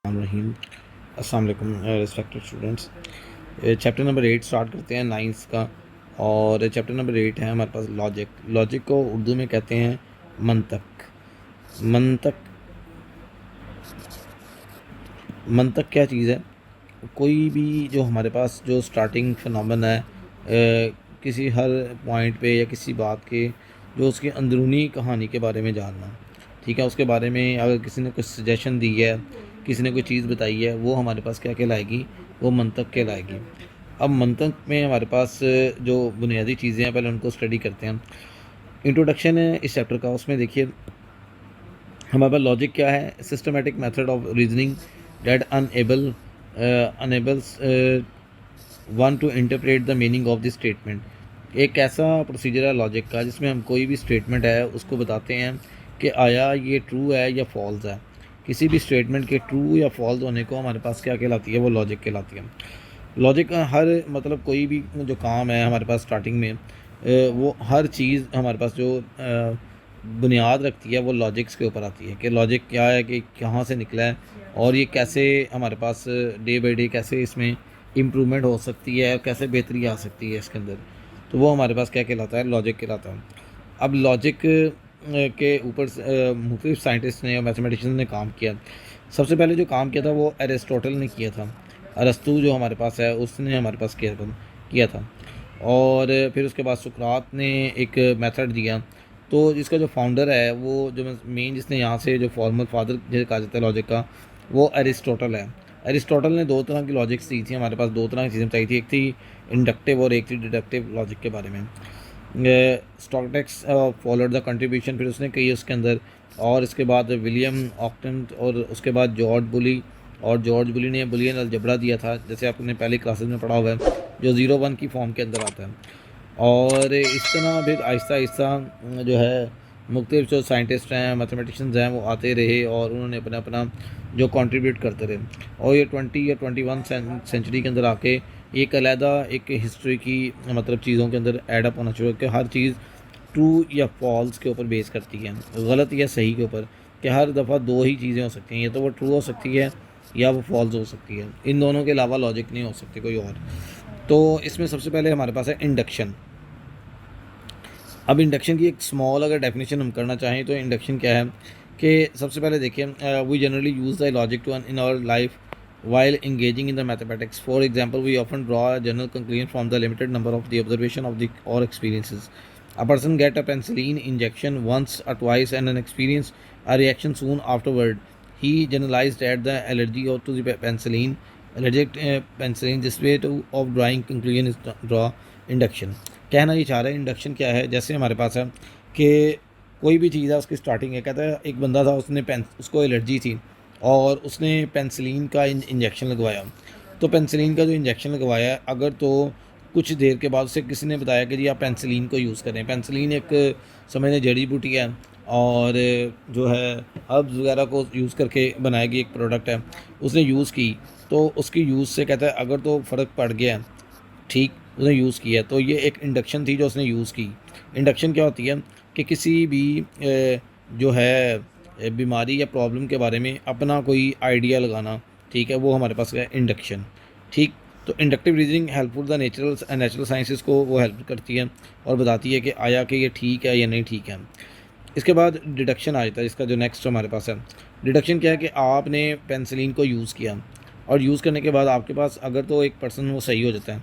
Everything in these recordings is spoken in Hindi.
रहीम। अस्सलाम वालेकुम respected students. Chapter number 8 start करते हैं 9th का। और चैप्टर नंबर 8 है हमारे पास लॉजिक। लॉजिक को उर्दू में कहते हैं मंतक। मंतक मंतक क्या चीज़ है? कोई भी जो हमारे पास जो स्टार्टिंग फिनोमेना है किसी हर पॉइंट पे या किसी बात के जो उसकी अंदरूनी कहानी के बारे में जानना, ठीक है। उसके बारे में अगर किसी ने कुछ सजेशन दी है, किसी ने कोई चीज़ बताई है, वो हमारे पास क्या कहलाएगी? वो मंतक कहलाएगी। अब मंतक में हमारे पास जो बुनियादी चीज़ें हैं पहले उनको स्टडी करते हैं। इंट्रोडक्शन है इस चैप्टर का, उसमें देखिए हमारे पास लॉजिक क्या है? Systematic method of reasoning that enables one to interpret the meaning of this statement. एक ऐसा प्रोसीजर है लॉजिक का जिसमें हम कोई भी स्टेटमेंट है उसको बताते हैं कि आया ये ट्रू है या फॉल्स है। किसी भी स्टेटमेंट के ट्रू या फॉल्स होने को हमारे पास क्या कहलाती है? वो लॉजिक कहलाती है। लॉजिक हर मतलब कोई भी जो काम है हमारे पास स्टार्टिंग में वो हर चीज़ हमारे पास जो बुनियाद रखती है वो लॉजिक्स के ऊपर आती है कि लॉजिक क्या है, कि कहाँ से निकला है और ये कैसे हमारे पास डे बाई डे कैसे इसमें इम्प्रूवमेंट हो सकती है, कैसे बेहतरी आ सकती है इसके अंदर। तो वो हमारे पास क्या कहलाता है? लॉजिक कहलाता है। अब लॉजिक के ऊपर मुख्तलिफ साइंटिस्ट ने और मैथमेटिशियन ने काम किया। सबसे पहले जो काम किया था वो एरिस्टोटल ने किया था। अरस्तू जो हमारे पास है उसने हमारे पास किया था। और फिर उसके बाद सुकरात ने एक मेथड दिया। तो इसका जो फाउंडर है वो जो मेन जिसने यहाँ से जो फॉर्मल फादर जो कहा जाता है लॉजिक का, वो एरिस्टोटल है। एरिस्टोटल ने दो तरह की लॉजिक्स दी थी हमारे पास, दो तरह की चीज़ें बताई थी। एक थी इंडक्टिव और एक थी डिडक्टिव लॉजिक के बारे में। स्टॉकटेक्स फॉलोड द कंट्रीब्यूशन, फिर उसने कही उसके अंदर। और इसके बाद विलियम ऑक्टन और उसके बाद जॉर्ज बुली। और जॉर्ज बुली ने बुलियन अलजबरा दिया था, जैसे आपने पहले क्लासेस में पढ़ा हुआ है, जो 0-1 की फॉर्म के अंदर आता है। और इस तरह फिर आहिस्ता आहिस्ता जो है मुख्तलिफ जो साइंटिस्ट हैं, मैथमेटिशियंस हैं, वो आते रहे और उन्होंने अपना अपना जो कंट्रीब्यूट करते रहे। और ये 20 या 21 सेंचुरी के अंदर आके एक अलहदा एक हिस्ट्री की मतलब चीज़ों के अंदर एडअप होना शुरू कि हर चीज़ ट्रू या फॉल्स के ऊपर बेस करती है, गलत या सही के ऊपर। कि हर दफ़ा दो ही चीज़ें हो सकती हैं, या तो वो ट्रू हो सकती है या वो फॉल्स हो सकती है। इन दोनों के अलावा लॉजिक नहीं हो सकती कोई और। तो इसमें सबसे पहले हमारे पास है इंडक्शन। अब इंडक्शन की एक स्मॉल अगर डेफिनेशन हम करना चाहें तो इंडक्शन क्या है कि सबसे पहले देखिए we generally use the logic to in our life while engaging in the mathematics. For example, we often draw a general conclusion from the limited number of the observation of the or experiences. A person get a penicillin injection once or twice and then experience a reaction soon afterward. He generalized that the allergy to the penicillin, allergic penicillin. This way to of drawing conclusion is draw induction. कहना ये चाह रहा है इंडक्शन क्या है? जैसे हमारे पास है कि कोई भी चीज़ है उसकी स्टार्टिंग है, कहता है एक बंदा था उसने उसको एलर्जी थी और उसने पेंसिलिन का इंजेक्शन लगवाया। तो पेंसिलिन का जो इंजेक्शन लगवाया, अगर तो कुछ देर के बाद उसे किसी ने बताया कि जी आप पेंसिलिन को यूज़ करें। पेंसिलिन एक समझ जड़ी बूटी है और जो है हर्ब्स वगैरह को यूज़ करके बनाई गई एक प्रोडक्ट है। उसने यूज़ की तो उसकी यूज़ से कहता है अगर तो फ़र्क पड़ गया, ठीक, उसने यूज़ किया, तो ये एक इंडक्शन थी जो उसने यूज़ की। इंडक्शन क्या होती है कि किसी भी जो है बीमारी या प्रॉब्लम के बारे में अपना कोई आइडिया लगाना, ठीक है, वो हमारे पास है इंडक्शन। ठीक, तो inductive reasoning helpful the natural sciences को वो हेल्प करती है और बताती है कि आया कि ये ठीक है या नहीं ठीक है। इसके बाद डिडक्शन आ जाता है, इसका जो नेक्स्ट हमारे पास है। डिडक्शन क्या है कि आपने पेंसिलिन को यूज़ किया और यूज़ करने के बाद आपके पास अगर तो एक पर्सन वो सही हो जाता है,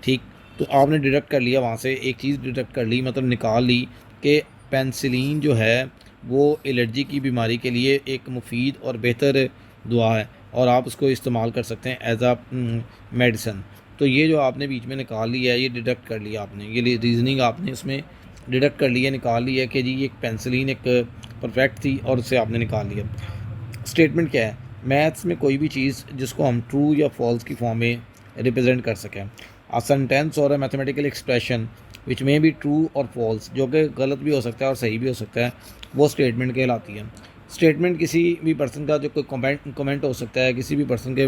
ठीक, तो आपने डिडक्ट कर लिया, वहाँ से एक चीज़ डिडक्ट कर ली, मतलब निकाल ली कि पेंसिलिन जो है वो एलर्जी की बीमारी के लिए एक मुफीद और बेहतर दवा है और आप उसको इस्तेमाल कर सकते हैं एज आ मेडिसन। तो ये जो आपने बीच में निकाल लिया है, ये डिडक्ट कर लिया आपने, ये रीजनिंग आपने उसमें डिडक्ट कर लिया, निकाल लिया कि जी ये एक पेंसिलिन एक परफेक्ट थी और उससे आपने निकाल लिया। स्टेटमेंट क्या है? मैथ्स में कोई भी चीज़ जिसको हम ट्रू या फॉल्स की फॉर्म में रिप्रेजेंट कर सकें। अ सेंटेंस और अ मैथमेटिकल एक्सप्रेशन विच में भी ट्रू और फॉल्स, जो कि गलत भी हो सकता है और सही भी हो सकता है, वो स्टेटमेंट कहलाती है। स्टेटमेंट किसी भी पर्सन का जो कोई कमेंट हो सकता है, किसी भी पर्सन के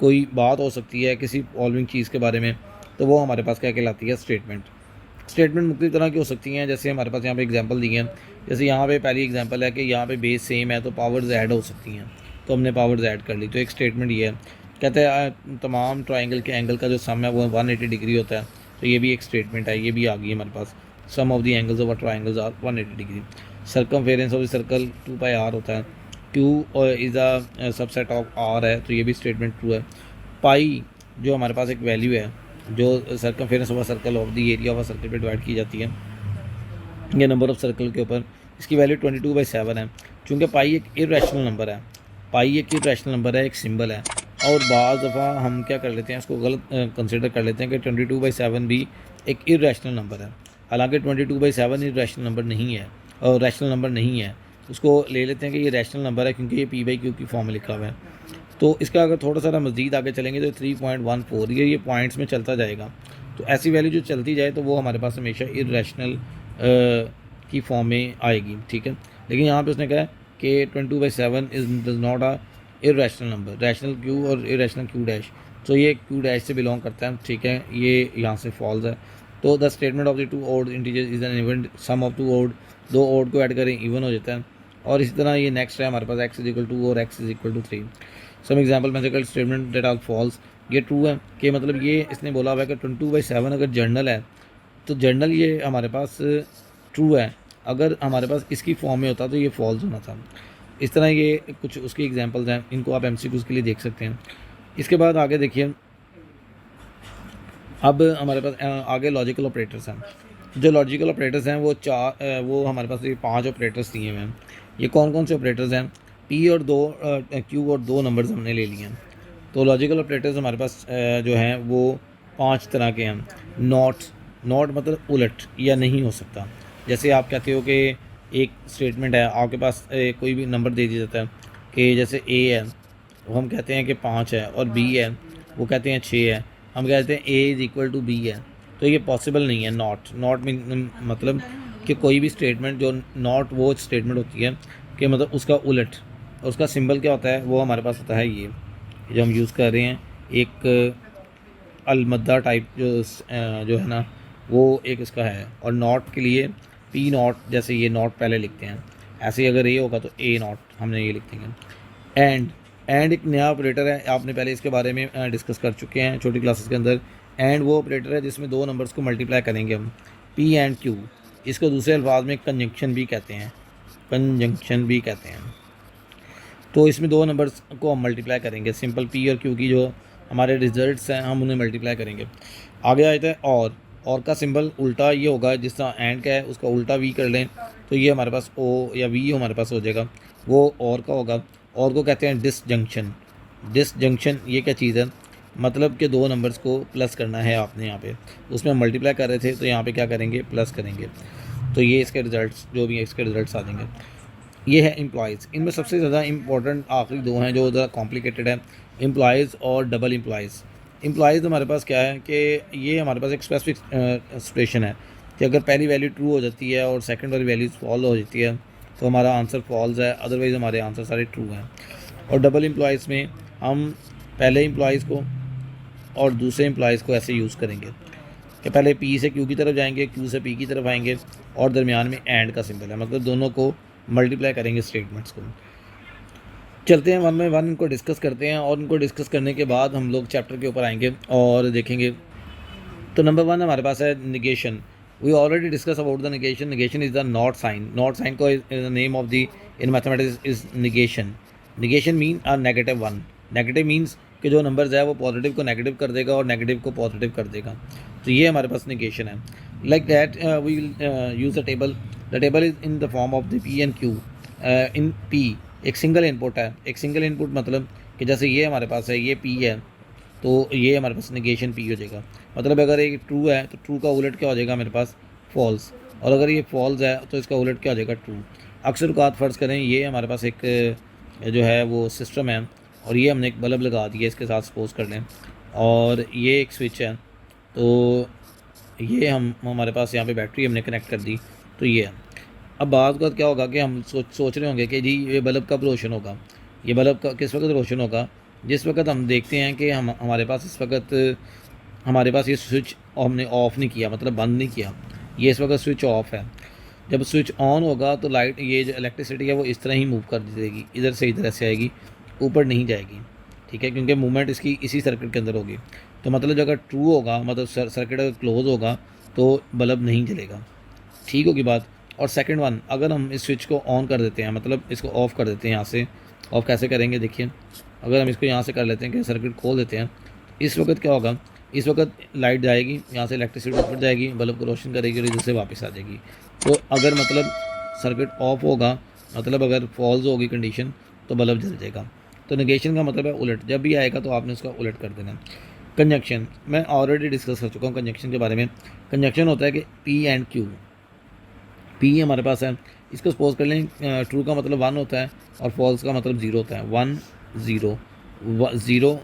कोई बात हो सकती है किसी फॉलोइंग चीज़ के बारे में, तो वो हमारे पास क्या कहलाती है? स्टेटमेंट। स्टेटमेंट मुख्तलिफ तरह की हो सकती हैं, जैसे हमारे पास यहाँ पे एग्जांपल दी हैं। जैसे यहाँ पे पहली एग्जांपल है कि यहाँ पे बेस सेम है तो पावर्स ऐड हो सकती हैं। तो हमने पावर्स ऐड कर ली। तो एक स्टेटमेंट ये है, कहते हैं तमाम ट्राइंगल के एंगल का जो सम है वो 180 डिग्री होता है। तो ये भी एक स्टेटमेंट है, ये भी आ गई है हमारे पास। Sum of the angles of triangles are 180 degree. Circumference of the circle 2πr होता है। Q is a subset of R है, तो ये भी स्टेटमेंट ट्रू है। पाई जो हमारे पास एक वैल्यू है जो circumference of a circle of the area of a circle पे डिवाइड की जाती है ये नंबर ऑफ सर्कल के ऊपर, इसकी वैल्यू 22/7 है। चूँकि पाई एक इरेशनल नंबर है, पाई एक इरेशनल नंबर है, एक सिंबल है, और बाज़ दफ़ा हम क्या कर लेते हैं, इसको गलत कंसिडर कर लेते हैं कि 22/7 भी एक इरेशनल नंबर है। हालांकि 22/7 इरेशनल नंबर नहीं है और रैशनल नंबर नहीं है, उसको ले लेते हैं कि ये रैशनल नंबर है क्योंकि ये P/Q की फॉर्म में लिखा हुआ है। तो इसका अगर थोड़ा सा मज़ीद आगे चलेंगे तो 3.14 ये पॉइंट्स में चलता जाएगा। तो ऐसी वैल्यू जो चलती जाए तो वो हमारे पास हमेशा इरेशनल की फॉर्म में आएगी, ठीक है। लेकिन यहाँ पे उसने कहा कि 22/7 is not a irrational number, rational Q और इरेशनल Q', तो ये Q' से बिलोंग करता है, ठीक है, ये यहाँ से फॉल्स है। तो the statement of the two odd integer is an even sum of two odd, दो ओड को ऐड करें इवन हो जाता है। और इसी तरह ये नेक्स्ट है हमारे पास x=2 और x=3। Some example mathematical statement that are false, ये ट्रू है कि मतलब ये इसने बोला हुआ है कि 22/7 अगर जर्नल है तो जर्नल ये हमारे पास ट्रू है, अगर हमारे पास इसकी फॉर्म में होता तो ये फॉल्स होना था। इस तरह ये कुछ उसकी एग्जांपल्स हैं, इनको आप MCQs के लिए देख सकते हैं। इसके बाद आगे देखिए, अब हमारे पास आगे लॉजिकल ऑपरेटर्स हैं। जो लॉजिकल ऑपरेटर्स हैं वो हमारे पास ये 5 ऑपरेटर्स दिए हुए हैं। ये कौन कौन से ऑपरेटर्स हैं? P और 2 Q और 2 नंबर्स हमने ले लिए हैं। तो लॉजिकल ऑपरेटर्स हमारे पास जो हैं वो 5 तरह के हैं। नॉट मतलब उलट या नहीं हो सकता। जैसे आप कहते हो कि एक स्टेटमेंट है, आपके पास कोई भी नंबर दे दिया जाता है कि जैसे A है, वो हम कहते हैं कि 5 है, और B है वो कहते हैं 6 है, हम कहते हैं A=B है। तो ये पॉसिबल नहीं है। नॉट मतलब कि कोई भी स्टेटमेंट जो नॉट वो स्टेटमेंट होती है कि मतलब उसका उलट, उसका सिंबल क्या होता है वो हमारे पास होता है ये जो हम यूज़ कर रहे हैं, एक अलमद्दा टाइप जो है ना वो एक इसका है। और नॉट के लिए P0 जैसे ये नॉट पहले लिखते हैं, ऐसे ही अगर ये होगा तो A0 हमने ये लिख देंगे। एंड एक नया ऑपरेटर है, आपने पहले इसके बारे में डिस्कस कर चुके हैं छोटी क्लासेस के अंदर। एंड वो ऑपरेटर है जिसमें दो नंबर्स को मल्टीप्लाई करेंगे हम, P एंड Q। इसको दूसरे अल्फाज में कंजंक्शन भी कहते हैं। तो इसमें दो नंबर्स को हम मल्टीप्लाई करेंगे, सिंपल P और Q की जो हमारे रिजल्ट्स हैं हम उन्हें मल्टीप्लाई करेंगे। आगे आया है और का सिंबल उल्टा ये होगा, जिस तरह एंड का है उसका उल्टा V कर लें तो ये हमारे पास O या V हमारे पास हो जाएगा, वो और का होगा। और को कहते हैं डिसजंक्शन। ये क्या चीज़ है? मतलब कि दो नंबर्स को प्लस करना है आपने, यहाँ पे उसमें मल्टीप्लाई कर रहे थे तो यहाँ पे क्या करेंगे, प्लस करेंगे। तो ये इसके रिजल्ट्स जो भी है इसके रिजल्ट्स आ जाएंगे। ये है एम्प्लॉयज़। इनमें सबसे ज़्यादा इंपॉर्टेंट आखिरी दो हैं जो ज़्यादा कॉम्प्लिकेटेड है, एम्प्लॉयज़ और डबल एम्प्लॉयज़ हमारे पास क्या है कि ये हमारे पास एक स्पेसिफिक सिचुएशन है कि अगर पहली वैल्यू ट्रू हो जाती है और सेकंड वाली वैल्यू फॉल हो जाती है तो हमारा आंसर फॉल्स है, अदरवाइज़ हमारे आंसर सारे ट्रू हैं। और डबल एम्प्लॉयज़ में हम पहले एम्प्लॉयज़ को और दूसरे एम्प्लॉयज़ को ऐसे यूज़ करेंगे कि पहले P से Q की तरफ जाएंगे, Q से P की तरफ आएंगे, और दरमियान में एंड का सिंबल है, मतलब दोनों को मल्टीप्लाई करेंगे स्टेटमेंट्स को। चलते हैं वन बाय वन इनको डिस्कस करते हैं, और इनको डिस्कस करने के बाद हम लोग चैप्टर के ऊपर आएंगे और देखेंगे। तो नंबर 1 हमारे पास है negation. We already discuss about the negation. Negation is the not sign को name of the in mathematics is negation. Negation mean a negative one. Negative means कि जो नंबर्स है वो पॉजिटिव को नेगेटिव कर देगा और नेगेटिव को पॉजिटिव कर देगा। तो ये हमारे पास निगेशन है। Like that we will use the table is in the form of the P and Q। इन P एक सिंगल इनपुट है, एक सिंगल इनपुट मतलब कि जैसे ये हमारे पास है, ये P है, तो ये हमारे पास निगेशन P हो जाएगा। मतलब अगर ये ट्रू है तो ट्रू का उलट क्या हो जाएगा मेरे पास, फॉल्स। और अगर ये फॉल्स है तो इसका उलट क्या हो जाएगा, ट्रू। अक्सर औक़ात फ़र्ज़ करें ये हमारे पास एक जो है वो सिस्टम है, और ये हमने एक बल्ब लगा दिया इसके साथ, सपोज कर लें, और ये एक स्विच है, तो ये हमारे पास यहाँ पे बैटरी हमने कनेक्ट कर दी, तो ये है। अब बाद का क्या होगा कि हम सोच रहे होंगे कि जी ये बल्ब कब रोशन होगा, ये बल्ब किस वक्त रोशन होगा, जिस वक्त हम देखते हैं कि हमारे पास इस वक्त हमारे पास ये स्विच हमने ऑफ़ नहीं किया, मतलब बंद नहीं किया, ये इस वक्त स्विच ऑफ है। जब स्विच ऑन होगा तो लाइट, ये जो इलेक्ट्रिसिटी है वो इस तरह ही मूव कर देगी, इधर से इधर ऐसे आएगी, ऊपर नहीं जाएगी, ठीक है, क्योंकि मूवमेंट इसकी इसी सर्किट के अंदर होगी। तो मतलब जो अगर ट्रू होगा, मतलब सर्किट अगर क्लोज होगा तो बल्ब नहीं जलेगा, ठीक होगी बात। और सेकंड वन, अगर हम इस स्विच को ऑन कर देते हैं, मतलब इसको ऑफ़ कर देते हैं यहाँ से, ऑफ़ कैसे करेंगे देखिए, अगर हम इसको यहाँ से कर लेते हैं कि सर्किट खोल देते हैं, इस वक्त क्या होगा, इस वक्त लाइट जाएगी, यहाँ से इलेक्ट्रिसिटी ऊपर जाएगी, बल्ब को रोशन करेगी और इधर से वापस आ जाएगी। तो अगर मतलब सर्किट ऑफ होगा, मतलब अगर फॉल्स होगी कंडीशन, तो बल्ब जल जाएगा। तो नेगेशन का मतलब है उलट, जब भी आएगा तो आपने उसका उलट कर देना। कंजक्शन मैं ऑलरेडी डिस्कस कर चुका हूँ कंजक्शन के बारे में। कंजक्शन होता है कि पी एंड क्यू, पी हमारे पास है, इसको सपोज कर लें ट्रू का मतलब 1 होता है और फॉल्स का मतलब 0 होता है। 1 0 0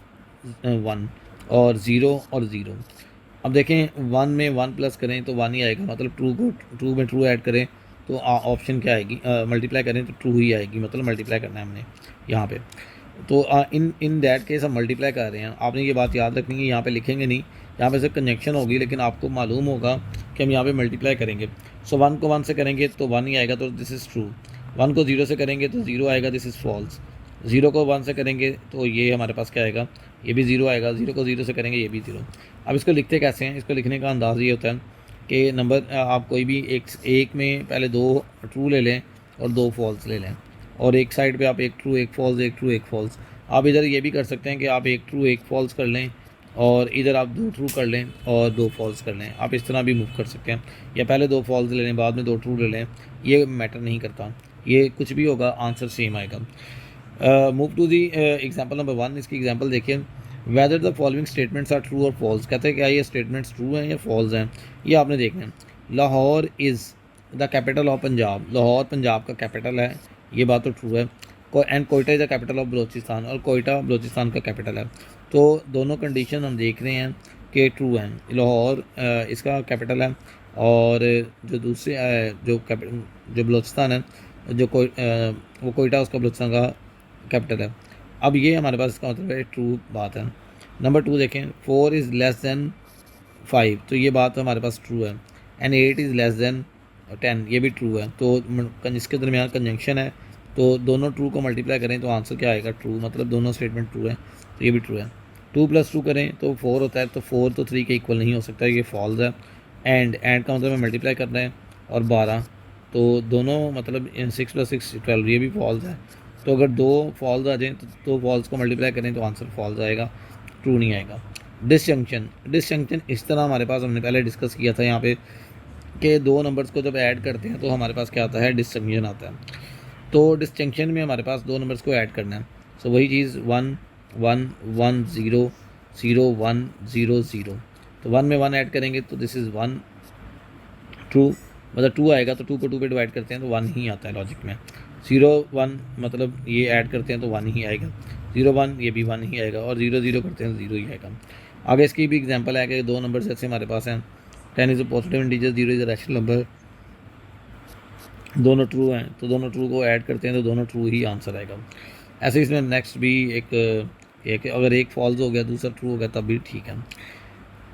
1 और 0 और 0। अब देखें 1 में 1 प्लस करें तो 1 ही आएगा, मतलब ट्रू को ट्रू में ट्रू ऐड करें तो ऑप्शन क्या आएगी, मल्टीप्लाई करें तो ट्रू ही आएगी, मतलब मल्टीप्लाई करना है हमने यहाँ पे। तो इन दैट केस हम मल्टीप्लाई कर रहे हैं, आपने ये बात याद रखनी है, यहाँ पे लिखेंगे नहीं, यहाँ पे सिर्फ कनेक्शन होगी, लेकिन आपको मालूम होगा कि हम यहाँ पे मल्टीप्लाई करेंगे। सो 1 को 1 से करेंगे तो 1 ही आएगा, तो दिस इज़ ट्रू। 1 को 0 से करेंगे तो 0 आएगा, दिस इज़ फॉल्स। 0 को 1 से करेंगे तो ये हमारे पास क्या आएगा, ये भी 0 आएगा। 0 को 0 से करेंगे, ये भी 0। अब इसको लिखते कैसे हैं, इसको लिखने का अंदाज़ ये होता है कि नंबर आप कोई भी एक में पहले 2 ट्रू ले लें और 2 फॉल्स ले लें, और एक साइड पे आप एक ट्रू एक फॉल्स, एक ट्रू एक फॉल्स। आप इधर ये भी कर सकते हैं कि आप एक ट्रू एक फॉल्स कर लें और इधर आप 2 ट्रू कर लें और 2 फॉल्स कर लें, आप इस तरह भी मूव कर सकते हैं, या पहले 2 फॉल्स ले लें बाद में 2 ट्रू ले लें, ये मैटर नहीं करता, ये कुछ भी होगा आंसर सेम आएगा। Move to the example number 1। इसकी एग्जांपल देखिए, whether the following statements are true और फॉल्स। कहते हैं क्या ये स्टेटमेंट्स ट्रू हैं या फॉल्स हैं, ये आपने देखना है। Lahore is the capital of Punjab, Lahore Punjab का कैपिटल है, ये बात तो ट्रू है। And Quetta is the capital of Balochistan, और कोयटा बलोचिस्तान का कैपिटल है। तो दोनों कंडीशन हम देख रहे हैं कि ट्रू हैं। लाहौर इसका कैपिटल है, और जो दूसरे जो बलोचिस्तान है, वो कोयटा उसका बलोचिस्तान का कैपिटल है। अब ये हमारे पास इसका मतलब है ट्रू बात है। नंबर 2 देखें, 4 इज़ लेस दैन 5, तो ये बात हमारे पास ट्रू है। एंड 8 इज़ लेस दैन 10, ये भी ट्रू है। तो इसके दरमियान कंजंक्शन है, तो दोनों ट्रू को मल्टीप्लाई करें तो आंसर क्या आएगा, ट्रू, मतलब दोनों स्टेटमेंट ट्रू है, तो ये भी ट्रू है। 2 + 2 करें तो 4 होता है, तो 4 तो 3 के इक्वल नहीं हो सकता, ये फॉल्स है। एंड का मतलब है मल्टीप्लाई करना है, और 12, तो दोनों मतलब 6 + 6 12, ये भी फॉल्स है। तो अगर 2 फॉल्स आ जाएँ तो 2 फॉल्स को मल्टीप्लाई करें तो आंसर फॉल्स आएगा, ट्रू नहीं आएगा। डिसजंक्शन इस तरह हमारे पास हमने पहले डिस्कस किया था यहाँ पे कि 2 नंबर्स को जब ऐड करते हैं तो हमारे पास क्या आता है, डिसजंक्शन आता है। तो डिस्टिंक्शन में हमारे पास 2 नंबर्स को ऐड करना है। सो वही चीज़ 1 1 1 0 0 1 0 0, तो 1 में 1 ऐड करेंगे तो दिस इज़ 1 ट्रू, मतलब 2 आएगा, तो 2 को 2 पे डिवाइड करते हैं तो 1 ही आता है लॉजिक में। 0 1 मतलब ये ऐड करते हैं तो 1 ही आएगा, 0 1 ये भी 1 ही आएगा, और 0 0 करते हैं तो 0 ही आएगा। आगे इसकी भी एग्जांपल है कि 2 नंबर्स ऐसे हमारे पास हैं, 10 is a positive integer, 0 is a rational number, दोनों ट्रू हैं, तो दोनों ट्रू को ऐड करते हैं तो दोनों ट्रू ही आंसर आएगा। ऐसे इसमें नेक्स्ट भी एक अगर एक फॉल्स हो गया दूसरा ट्रू हो गया तब भी ठीक है।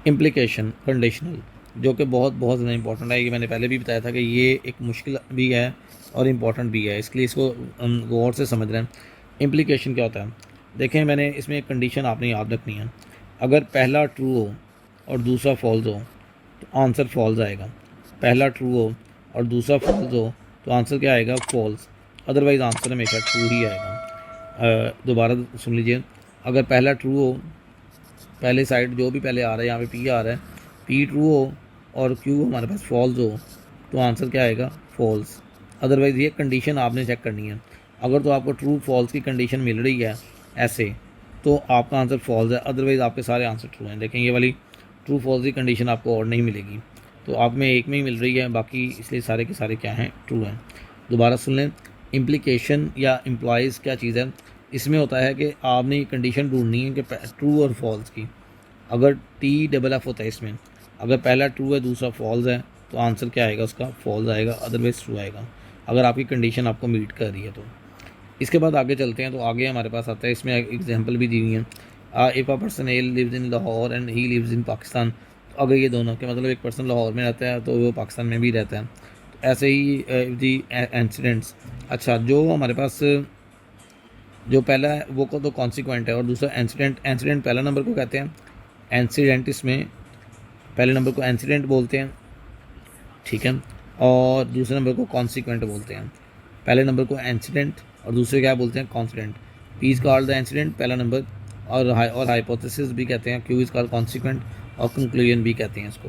इम्प्लीकेशन कंडीशनल, जो कि बहुत ज़्यादा इंपॉर्टेंट है, ये मैंने पहले भी बताया था कि ये एक मुश्किल भी है और इम्पॉर्टेंट भी है, इसलिए इसको हम गौर से समझ रहे हैं। इम्प्लीकेशन क्या होता है, देखें मैंने इसमें एक कंडीशन आपने याद रखनी है, अगर पहला ट्रू हो और दूसरा फॉल्स हो तो आंसर फॉल्स आएगा, पहला ट्रू हो और दूसरा फॉल्स हो तो आंसर क्या आएगा, फॉल्स, अदरवाइज़ आंसर हमेशा ट्रू ही आएगा। दोबारा सुन लीजिए, अगर पहला ट्रू हो, पहले साइड जो भी पहले आ रहा है, यहाँ पे पी आ रहा है, पी ट्रू हो और क्यू हमारे पास फॉल्स हो तो आंसर क्या आएगा, फॉल्स, अदरवाइज़ ये कंडीशन आपने चेक करनी है। अगर तो आपको ट्रू फॉल्स की कंडीशन मिल रही है ऐसे, तो आपका आंसर फॉल्स है, अदरवाइज़ आपके सारे आंसर ट्रू हैं। देखें ये वाली ट्रू फॉल्स की कंडीशन आपको और नहीं मिलेगी, तो आप में एक में ही मिल रही है, बाकी इसलिए सारे के सारे क्या हैं, ट्रू हैं। दोबारा सुन लें, इम्प्लीकेशन या इम्प्लॉइज़ क्या चीज़ है, इसमें होता है कि आपने ये कंडीशन ढूंढनी है कि ट्रू और फॉल्स की। अगर TFF होता है इसमें, अगर पहला ट्रू है दूसरा फॉल्स है तो आंसर क्या आएगा उसका, फॉल्स आएगा, अदरवाइज ट्रू आएगा, अगर आपकी कंडीशन आपको मीट कर रही है तो। इसके बाद आगे चलते हैं, तो आगे हमारे पास आता है, इसमें एग्जाम्पल भी दी हुई हैं। If a person A lives in Lahore and he lives in Pakistan, तो अगर ये दोनों के मतलब एक पर्सन लाहौर में रहता है तो वो पाकिस्तान में भी रहता है, तो ऐसे ही दी इंसिडेंट्स। अच्छा, जो हमारे पास जो पहला है वो को तो कॉन्सिक्वेंट है और दूसरा इंसिडेंट। इंसिडेंट पहला नंबर को कहते हैं इंसिडेंट, इसमें पहले नंबर को इंसिडेंट बोलते हैं, ठीक है, और दूसरे नंबर को कॉन्सिक्वेंट बोलते हैं। पहले नंबर को इंसिडेंट और दूसरे क्या बोलते हैं, coincident. P is called the incident, पहला नंबर, और हाइपोथेसिस भी कहते हैं, क्यू इज कॉल्ड कॉन्सिक्वेंट, और कंक्लूजन भी कहते हैं इसको।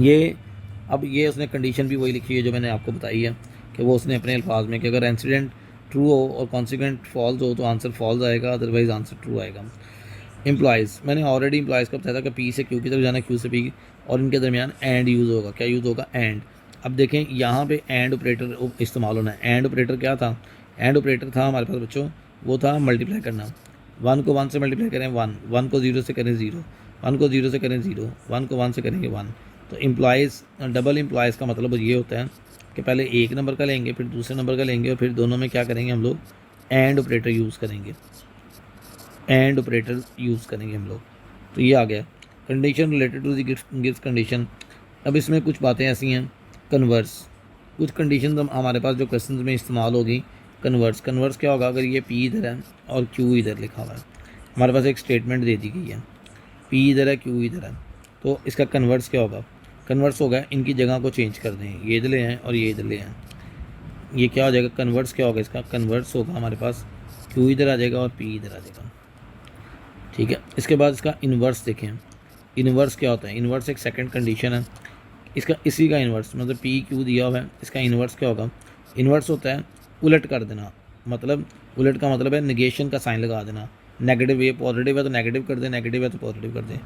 ये अब ये उसने कंडीशन भी वही लिखी है जो मैंने आपको बताई है कि वो उसने अपने अल्फाज में कि अगर इंसिडेंट ट्रू हो और कॉन्सिक्वेंट फॉल्स हो तो आंसर फॉल्स आएगा, अदरवाइज आंसर ट्रू आएगा। इम्प्लाइज, मैंने ऑलरेडी इम्प्लाइज का बताया था कि पी से क्यू की तरफ जाना, क्यू से पी, और इनके दरमियान एंड यूज़ होगा। क्या यूज़ होगा, एंड। अब देखें यहाँ पे एंड ऑपरेटर इस्तेमाल होना है। एंड ऑपरेटर क्या था, एंड ऑपरेटर था हमारे पास बच्चों, वो था मल्टीप्लाई करना। 1 को 1 से मल्टीप्लाई करें 1, 1 को 0 से करें 0, 1 को 0 से करें 0, 1 को 1 से करेंगे 1। तो इम्प्लाइज, डबल इम्प्लाइज का मतलब ये होता है कि पहले एक नंबर का लेंगे, फिर दूसरे नंबर का लेंगे, और फिर दोनों में क्या करेंगे हम लोग, एंड ऑपरेटर यूज़ करेंगे। एंड ऑपरेटर यूज़ करेंगे हम लोग। तो ये आ गया condition related to the gives condition. अब इसमें कुछ बातें ऐसी हैं, कन्वर्स, कुछ कंडीशन हमारे पास जो क्वेश्चन में इस्तेमाल होगी। कन्वर्स, कन्वर्स क्या होगा, अगर ये पी इधर है और क्यू इधर लिखा हुआ है, हमारे पास एक स्टेटमेंट दे दी गई है, पी इधर है क्यू इधर है, तो इसका कन्वर्स क्या होगा, कन्वर्स होगा इनकी जगह को चेंज कर दें, ये इधर ले हैं और ये इधर ले हैं, ये क्या हो जाएगा, कन्वर्स क्या होगा इसका, कन्वर्स होगा हमारे पास क्यू इधर आ जाएगा और पी इधर आ जाएगा, ठीक है। इसके बाद इसका इन्वर्स देखें, इन्वर्स क्या होता है, इन्वर्स एक सेकंड कंडीशन है, इसका इसी का इन्वर्स, मतलब पी क्यू दिया हुआ है, इसका इन्वर्स क्या होगा, इन्वर्स होता है उलट कर देना, मतलब उलट का मतलब है निगेशन का साइन लगा देना। नेगेटिव, ये पॉजिटिव है तो नेगेटिव कर दें, नेगेटिव है तो पॉजिटिव कर दें।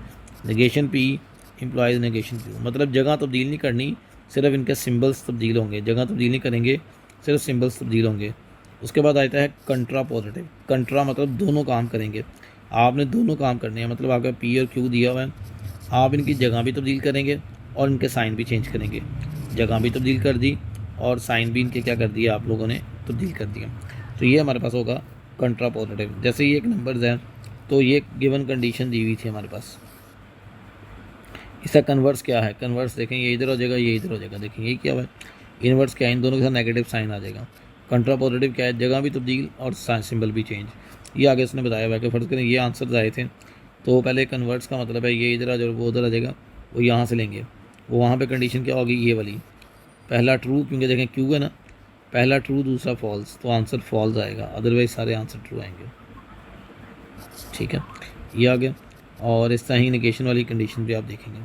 Negation P employees negation Q, मतलब जगह तब्दील नहीं करनी, सिर्फ इनके सिम्बल्स तब्दील होंगे, जगह तब्दील नहीं करेंगे, सिर्फ सिम्बल्स तब्दील होंगे। उसके बाद आता है कंट्रा पॉजिटिव, कंट्रा मतलब दोनों काम करेंगे, आपने दोनों काम करने हैं, मतलब आपका पी और क्यू दिया हुआ है, आप इनकी जगह भी तब्दील करेंगे और इनके साइन भी चेंज करेंगे, जगह भी तब्दील कर दी और साइन भी इनके क्या कर दिया आप लोगों ने तब्दील कर दिया। तो ये हमारे पास होगा कंट्रा पॉजिटिव। जैसे ये एक नंबर्स है तो ये गिवन कंडीशन दी हुई थी हमारे पास, इसका कन्वर्स क्या है, कन्वर्स देखें ये इधर हो जाएगा, ये इधर हो जाएगा, देखें ये क्या है, इन्वर्स क्या है, इन दोनों के साथ नेगेटिव साइन आ जाएगा। कंट्रा पॉजिटिव क्या है, जगह भी तब्दील और सिंबल भी चेंज। ये आगे उसने बताया हुआ है कि फ़र्ज़ करें ये आंसर आए थे, तो पहले कन्वर्ट्स का मतलब है ये इधर आ जाएगा, वो उधर आ जाएगा, वो यहाँ से लेंगे, वो वहाँ पे कंडीशन क्या होगी, ये वाली, पहला ट्रू, क्योंकि देखें क्यू है ना, पहला ट्रू दूसरा फॉल्स, तो आंसर फॉल्स आएगा, अदरवाइज सारे आंसर ट्रू आएंगे, ठीक है। ये आ गया, और इस तरह ही निगेशन वाली कंडीशन भी आप देखेंगे।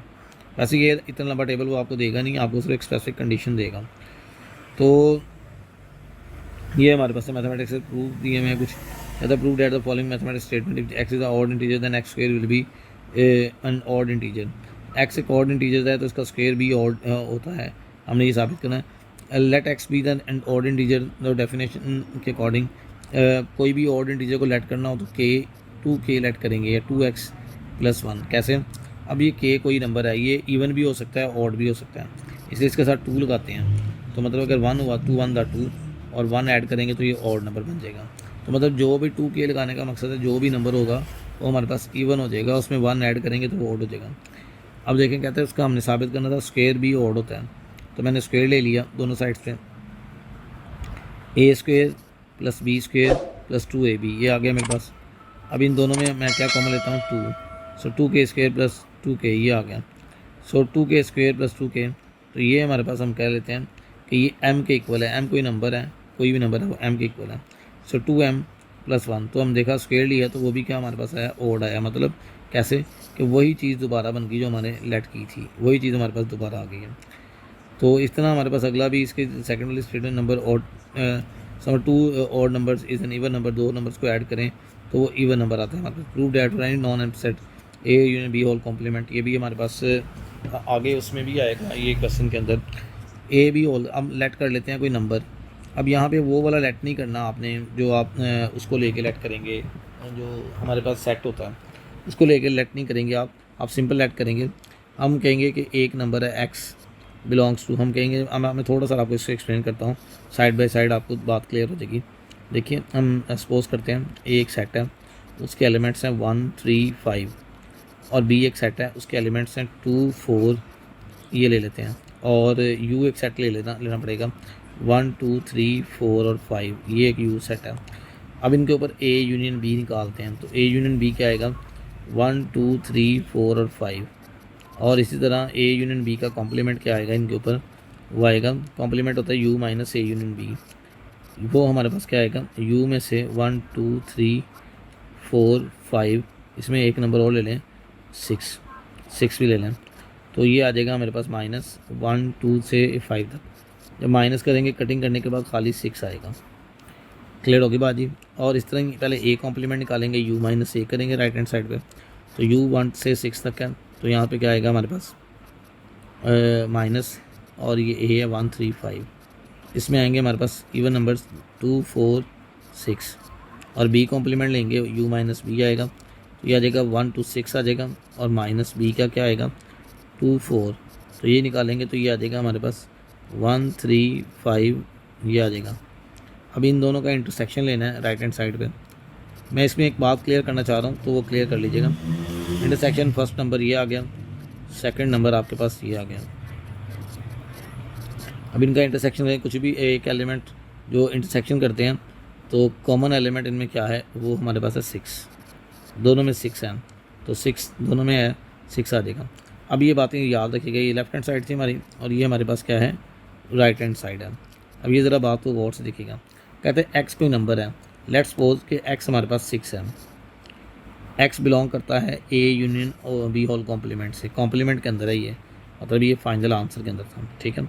वैसे ये इतना लंबा टेबल वो आपको देगा नहीं, आपको सिर्फ एक स्पेसिफिक कंडीशन देगा। तो ये हमारे पास मैथमेटिक्स से प्रूफ दिए हुए हैं कुछ, the prove that the following mathematics statement, if x is a odd integer then x square will be an odd integer. X एक ऑड इंटीजर है तो इसका स्क्वायर भी ऑड होता है, हमने ये साबित करना है। Let x be then odd integer, the definition के अकॉर्डिंग कोई भी ऑड इंटीजर को लेट करना हो तो के 2k लेट करेंगे, या 2x + 1। कैसे, अब ये k कोई नंबर है, ये इवन भी हो सकता है ऑड भी हो सकता है, इसलिए इसके साथ 2 लगाते हैं, तो मतलब अगर 1 हुआ 2 1 2 और 1 ऐड करेंगे तो ये ऑड नंबर बन जाएगा। तो मतलब जो भी 2k लगाने का मकसद है, जो भी नंबर होगा वो हमारे पास इवन हो जाएगा, उसमें 1 ऐड करेंगे तो वो ऑड हो जाएगा। अब देखें कहते हैं उसका हमने साबित करना था स्क्वायर भी ऑड होता है, तो मैंने स्क्वायर ले लिया दोनों साइड से, a² + b² + 2ab, ये आ गया मेरे पास। अब इन दोनों में मैं क्या कॉमन लेता हूँ 2, सो 2k² + 2k, ये आ गया, सो 2k² + 2k, तो ये हमारे पास हम कह लेते हैं कि ये m के इक्वल है, m कोई नंबर है, कोई भी नंबर है वो m के इक्वल है, सो 2m + 1, तो हम देखा स्क्वायर लिया तो वो भी क्या हमारे पास आया, ऑड आया, मतलब कैसे कि वही चीज़ दोबारा बन गई जो हमारे लेट की थी, वही चीज़ हमारे पास दोबारा आ गई है। तो इस तरह हमारे पास अगला भी इसके सेकंड वाली स्टेटमेंट नंबर ऑड समझ 2 odd numbers is an even number, 2 numbers को ऐड करें तो वो इवन नंबर आता है हमारे पास। Prove that any non empty set A union B whole complement, ये भी हमारे पास आगे उसमें भी आएगा ये क्वेश्चन के अंदर, ए बी होल। अब लेट कर लेते हैं कोई नंबर, अब यहाँ पे वो वाला लेट नहीं करना आपने जो आप उसको लेके लेट करेंगे, जो हमारे पास सेट होता है उसको लेके लेट नहीं करेंगे आप सिंपल लेट करेंगे। हम कहेंगे कि एक नंबर है एक्स बिलोंग्स टू, हम कहेंगे, मैं थोड़ा सा आपको इसको एक्सप्लेन करता हूँ, साइड बाय साइड आपको बात क्लियर हो जाएगी। देखिए हम सपोज करते हैं ए एक सेट है, उसके एलिमेंट्स हैं 1 3 5, और बी एक सेट है, उसके एलिमेंट्स हैं 2 4, ये ले लेते हैं, और यू एक सेट लेना पड़ेगा 1 2 3 4 और 5, ये एक यू सेट है। अब इनके ऊपर ए यूनियन बी निकालते हैं। तो ए यूनियन बी क्या आएगा, 1 2 3 4 और 5। और इसी तरह ए यूनियन बी का कॉम्प्लीमेंट क्या आएगा इनके ऊपर, वो आएगा, कॉम्प्लीमेंट होता है U minus A union B. वो हमारे पास क्या आएगा, यू में से 1 2 3 4 5, इसमें एक नंबर और ले लें 6 भी ले लें, तो ये आ जाएगा हमारे पास -1 2 से 5 तक। जब माइनस करेंगे कटिंग करने के बाद खाली 6 आएगा। क्लियर होगी बात जी। और इस तरह पहले ए कॉम्प्लीमेंट निकालेंगे, यू माइनस ए करेंगे राइट हैंड साइड पे, तो यू 1 से 6 तक है, तो यहाँ पे क्या आएगा हमारे पास माइनस, और ये ए है 1 3 5। इसमें आएंगे हमारे पास इवन नंबर्स 2 4 6, और बी कॉम्प्लीमेंट लेंगे यू माइनस बी आएगा, तो ये आ जाएगा 1 2 6 आ जाएगा, और माइनस बी का क्या आएगा 2 4, तो ये निकालेंगे तो ये आ जाएगा हमारे पास 1 3 5, ये आ जाएगा। अब इन दोनों का इंटरसेक्शन लेना है राइट हैंड साइड पे। मैं इसमें एक बात क्लियर करना चाह रहा हूँ, तो वो क्लियर कर लीजिएगा। इंटरसेक्शन फर्स्ट नंबर ये आ गया, सेकंड नंबर आपके पास ये आ गया। अब इनका इंटरसेक्शन है, कुछ भी एक एलिमेंट जो इंटरसेक्शन करते हैं तो कॉमन एलिमेंट इनमें क्या है, वो हमारे पास है 6, दोनों में 6 है, तो 6 दोनों में है, 6 आ जाएगा। अब ये बातें याद रखिएगा, ये लेफ्ट हैंड साइड थी हमारी, और ये हमारे पास क्या है, राइट हैंड साइड है। अब ये ज़रा बात को गौर से देखिएगा। कहते हैं एक्स कोई नंबर है, लेट्स सपोज कि एक्स हमारे पास 6 है। एक्स बिलोंग करता है ए यूनियन और बी होल कॉम्प्लीमेंट से, कॉम्प्लीमेंट के अंदर है ये, मतलब ये फाइनल आंसर के अंदर था, ठीक है।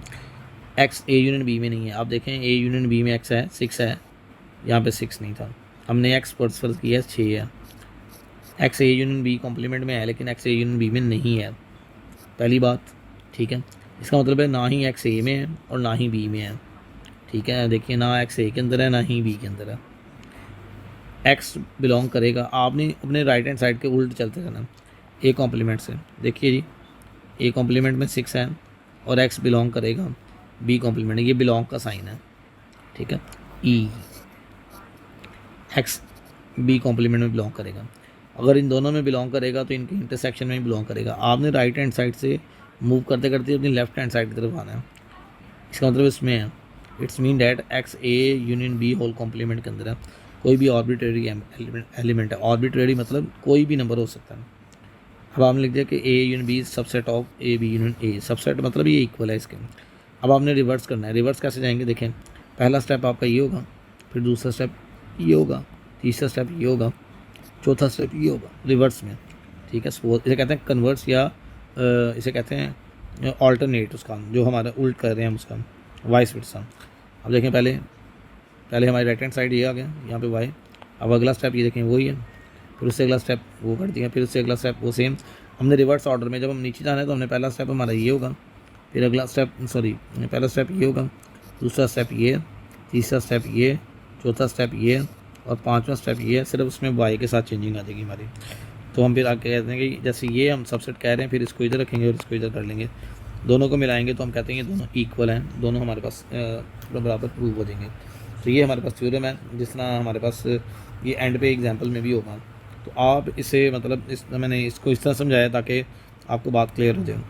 एक्स ए यूनियन बी में नहीं है, आप देखें ए यूनियन बी में एक्स है 6 है, यहाँ पे 6 नहीं था, हमने एक्स फर्ज किया 6 है। X A union B complement में है, लेकिन एक्स ए यूनियन बी में नहीं है, पहली बात, ठीक है। इसका मतलब है ना ही एक्स ए में है और ना ही बी में है, ठीक है। देखिए ना एक्स ए के अंदर है ना ही बी के अंदर है। एक्स बिलोंग करेगा, आपने अपने राइट हैंड साइड के उल्ट चलते रहना ए कॉम्प्लीमेंट से। देखिए जी, ए कॉम्प्लीमेंट में 6 है और एक्स बिलोंग करेगा बी कॉम्प्लीमेंट, ये बिलोंग का साइन है, ठीक है। ई एक्स बी कॉम्प्लीमेंट में बिलोंग करेगा, अगर इन दोनों में बिलोंग करेगा तो इनके इंटरसेक्शन में ही बिलोंग करेगा। आपने राइट हैंड साइड से मूव करते करते अपनी लेफ्ट हैंड साइड की तरफ आना है, इसका मतलब इसमें है, it's mean that x A union B whole complement के अंदर है, कोई भी आर्बिट्रेरी एलिमेंट है। आर्बिट्रेरी मतलब कोई भी नंबर हो सकता है। अब आपने लिख दिया कि A union B subset of A B union A, subset मतलब ये इक्वल है इसके। अब आपने रिवर्स करना है, रिवर्स कैसे जाएंगे देखें, पहला स्टेप आपका ये होगा, फिर दूसरा स्टेप ये होगा, तीसरा स्टेप ये होगा, चौथा स्टेप ये होगा रिवर्स में, ठीक है। इसे कहते हैं कन्वर्स, या इसे कहते हैं ऑल्टरनेट, उसका जो हमारा उल्ट कर रहे हैं हम उसका वाइस वर्सा। अब देखें पहले हमारी राइट हैंड साइड ये आ गया, यहाँ पे वाई। अब अगला स्टेप ये देखें वही है, फिर उससे अगला स्टेप वो कर दिया, फिर उससे अगला स्टेप वो सेम। हमने रिवर्स ऑर्डर में, जब हम नीचे जाना है तो हमने पहला स्टेप हमारा ये होगा, फिर अगला स्टेप पहला स्टेप ये होगा, दूसरा स्टेप ये, तीसरा स्टेप ये, चौथा स्टेप ये, और पाँचवा स्टेप ये है। सिर्फ उसमें वाई के साथ चेंजिंग आ जाएगी हमारी। तो हम फिर आगे कहते हैं कि जैसे ये हम सबसेट कह रहे हैं, फिर इसको इधर रखेंगे और इसको इधर कर लेंगे, दोनों को मिलाएंगे तो हम कहते हैं ये दोनों इक्वल हैं, दोनों हमारे पास बराबर प्रूव हो जाएंगे। तो ये हमारे पास थ्योरम है, जिस तरह हमारे पास ये एंड पे एग्जांपल में भी होगा। तो आप इसे मतलब मैंने इसको इस तरह समझाया ताकि आपको बात क्लियर हो जाए।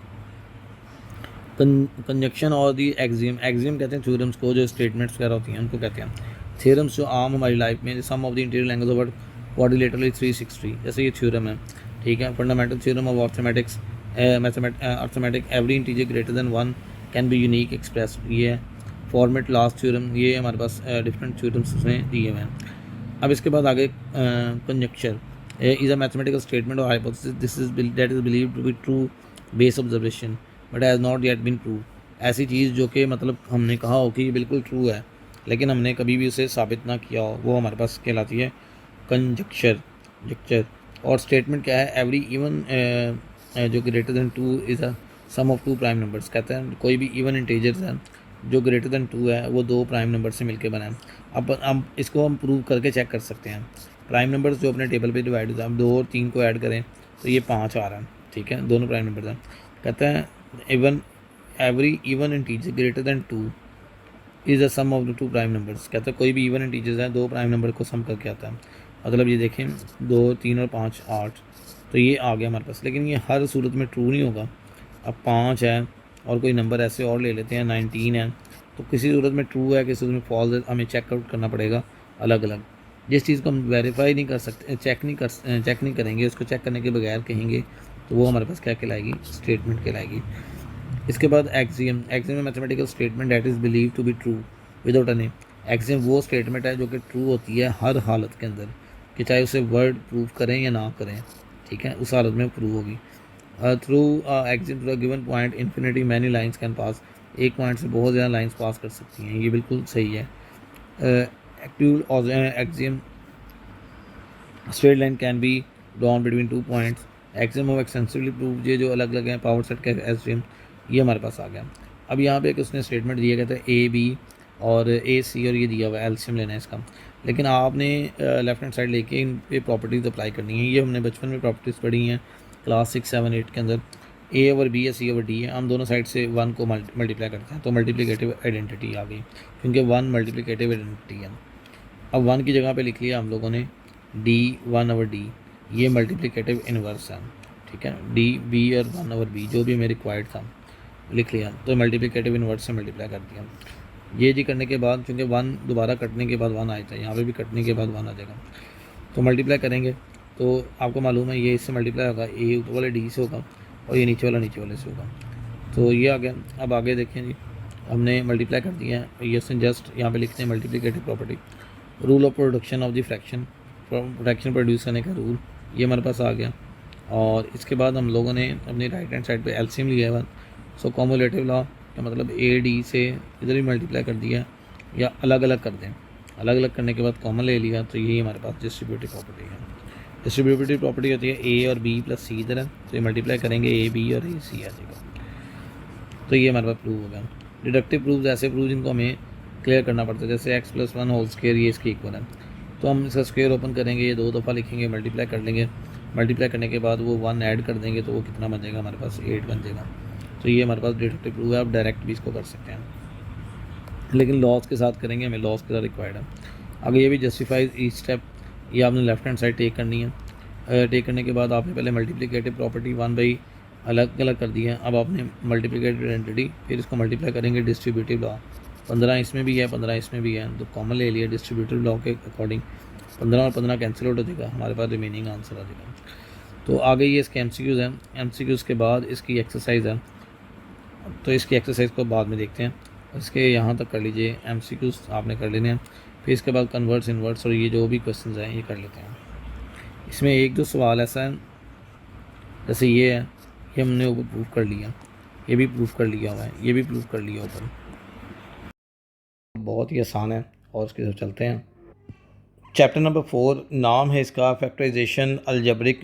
कंजक्शन और दी एक्सियम कहते हैं थ्योरम्स को, जो स्टेटमेंट्स वगैरह होती हैं उनको कहते हैं थ्योरम्स, जो आम हमारी लाइफ में sum of the interior language of quadrilateral 360, जैसे ये थ्योरम है, ठीक है। Fundamental theorem of arithmetics, arithmetic every integer greater than 1 can be unique express, ये है। फॉर्मेट लास्ट थ्योरम, ये हमारे पास डिफरेंट थ्योरम्स उसमें दिए हुए हैं। अब इसके बाद आगे conjecture is a mathematical statement और hypothesis this is that is believed to be true base observation but has not yet been prove. ऐसी चीज़ जो कि मतलब हमने कहा हो कि ये बिल्कुल ट्रू है, लेकिन हमने कभी भी उसे साबित ना किया हो, वो हमारे पास कहलाती है कंजक्चर। और स्टेटमेंट क्या है, एवरी इवन जो greater than 2 is a sum of 2 prime numbers. कहते हैं कोई भी इवन इंटीजर्स है जो ग्रेटर देन 2 है, वो 2 प्राइम नंबर से मिलकर बना है। अब इसको हम प्रूव करके चेक कर सकते हैं। प्राइम नंबर्स जो अपने टेबल पे डिवाइड होता है, हम 2 और 3 को ऐड करें तो ये 5 आ रहा है, ठीक है, दोनों प्राइम नंबर हैं। कहते हैं every even integer greater than 2 is a sum of the 2 prime numbers. कहते हैं कोई भी इवन इंटीजर्स है 2 प्राइम नंबर को सम करके आता है। मतलब ये देखें 2 3 और 5 8, तो ये आ गया हमारे पास, लेकिन ये हर सूरत में ट्रू नहीं होगा। अब 5 है और कोई नंबर ऐसे और ले लेते हैं 19 है, तो किसी सूरत में ट्रू है, किसी सूरत में फॉल्स है, हमें चेकआउट करना पड़ेगा अलग अलग। जिस चीज़ को हम वेरीफाई नहीं कर सकते, चेक नहीं करेंगे, उसको चेक करने के बगैर कहेंगे, तो वो हमारे पास क्या कहलाएगी, स्टेटमेंट कहलाएगी। इसके बाद एक्सियम में mathematical statement that is believe to be true without any. Axiom वो स्टेटमेंट है जो कि ट्रू होती है हर हालत के अंदर, कि चाहे उसे वर्ड प्रूव करें या ना करें, ठीक है, उस हालत में प्रूव होगी। Through axiom to the given point infinity many lines can pass. एक पॉइंट से बहुत ज़्यादा लाइन्स पास कर सकती हैं, ये बिल्कुल सही है। Active axiom straight line can be drawn between 2 points. Axiom of extensively prove, ये जो अलग अलग हैं पावर सेट के एक्सियम, ये हमारे पास आ गया। अब यहाँ पे एक उसने स्टेटमेंट दिया गया था ए बी और ए सी, और ये दिया हुआ है एलसीएम लेना है इसका, लेकिन आपने लेफ्ट हैंड साइड लेके इन पे प्रॉपर्टीज़ अप्लाई करनी है। ये हमने बचपन में प्रॉपर्टीज़ पढ़ी हैं क्लास 6, 7, 8 के अंदर। ए ओवर बी है, सी ओवर डी है, हम दोनों साइड से 1 को मल्टीप्लाई करते हैं, तो मल्टीप्लिकेटिव आइडेंटिटी आ गई, क्योंकि 1 मल्टीप्लिकेटिव आइडेंटिटी है। अब 1 की जगह पे लिख लिया हम लोगों ने डी 1 ओवर डी, ये मल्टीप्लिकेटिव इनवर्स है, ठीक है, डी बी और 1 ओवर बी जो भी हमें रिक्वायर्ड था लिख लिया, तो मल्टीप्लिकेटिव इनवर्स से मल्टीप्लाई कर दिया। ये जी करने के बाद, क्योंकि 1 दोबारा कटने के बाद 1 आया था, यहाँ पे भी कटने के बाद 1 आ जाएगा, तो मल्टीप्लाई करेंगे तो आपको मालूम है ये इससे मल्टीप्लाई होगा, ए ऊपर वाले डी से होगा और ये नीचे वाले से होगा, तो ये आ गया। अब आगे देखें जी, हमने मल्टीप्लाई कर दिया है, ये से जस्ट यहाँ पे लिखते हैं multiplicative property, rule of production of the fraction produce करने का रूल, ये हमारे पास आ गया। और इसके बाद हम लोगों ने अपनी राइट हैंड साइड पे एलसीएम लिया है, सो कॉमुलेटिव लॉ का मतलब ए डी से इधर भी मल्टीप्लाई कर दिया, या अलग अलग कर दें, अलग अलग करने के बाद कॉमन ले लिया, तो यही हमारे पास डिस्ट्रीब्यूटिव प्रॉपर्टी है। डिस्ट्रीब्यूटिव प्रॉपर्टी होती है ए और बी प्लस सी इधर है, तो ये मल्टीप्लाई करेंगे ए बी और ए सी आ जाएगा, तो ये हमारे पास प्रूव हो गया। डिडक्टिव प्रूव्स ऐसे प्रूव जिनको हमें क्लियर करना पड़ता है, जैसे एक्स प्लस 1 होल स्क्वायर ये इसके इक्वल है, तो हम इसका स्क्वायर ओपन करेंगे, ये 2 दफ़ा लिखेंगे, मल्टीप्लाई कर लेंगे, मल्टीप्लाई करने के बाद वो 1 ऐड कर देंगे, तो वो कितना बन जाएगा हमारे पास 8 बन जाएगा, तो ये हमारे पास डिडक्टिव प्रूव है। आप डायरेक्ट भी इसको कर सकते हैं, लेकिन लॉस के साथ करेंगे, हमें लॉस के साथ रिक्वायर्ड है। आगे ये भी जस्टिफाइज ईच स्टेप, ये आपने लेफ्ट हैंड साइड टेक करनी है। टेक करने के बाद आपने पहले मल्टीप्लिकेटिव प्रॉपर्टी 1 बाई अलग अलग कर दी है, अब आपने मल्टीप्लिकेटिव आइडेंटिटी, फिर इसको मल्टीप्लाई करेंगे डिस्ट्रीब्यूटिव लॉ, 15 इसमें भी है 15 इसमें भी है, तो कॉमन ले लिया डिस्ट्रीब्यूटिव लॉ के अकॉर्डिंग, 15 और 15 कैंसिल आउट हो जाएगा, हमारे पास रिमेनिंग आंसर आ जाएगा। तो आगे ये इसके एमसीक्यूज़ हैं, एमसीक्यूज़ के बाद इसकी एक्सरसाइज है, तो इसकी एक्सरसाइज को बाद में देखते हैं, इसके यहाँ तक कर लीजिए, एमसीक्यूज़ आपने कर लेने हैं, फिर इसके बाद कन्वर्ट्स इन्वर्ट्स और ये जो भी क्वेश्चंस हैं ये कर लेते हैं। इसमें एक दो सवाल ऐसा है, जैसे ये है, ये हमने ऊपर प्रूफ कर लिया, ये भी प्रूफ कर लिया हुआ है, ये भी प्रूफ कर लिया ऊपर, बहुत ही आसान है, और इसके साथ चलते हैं। चैप्टर नंबर 4 नाम है इसका फैक्टराइजेशन अलजेब्रिक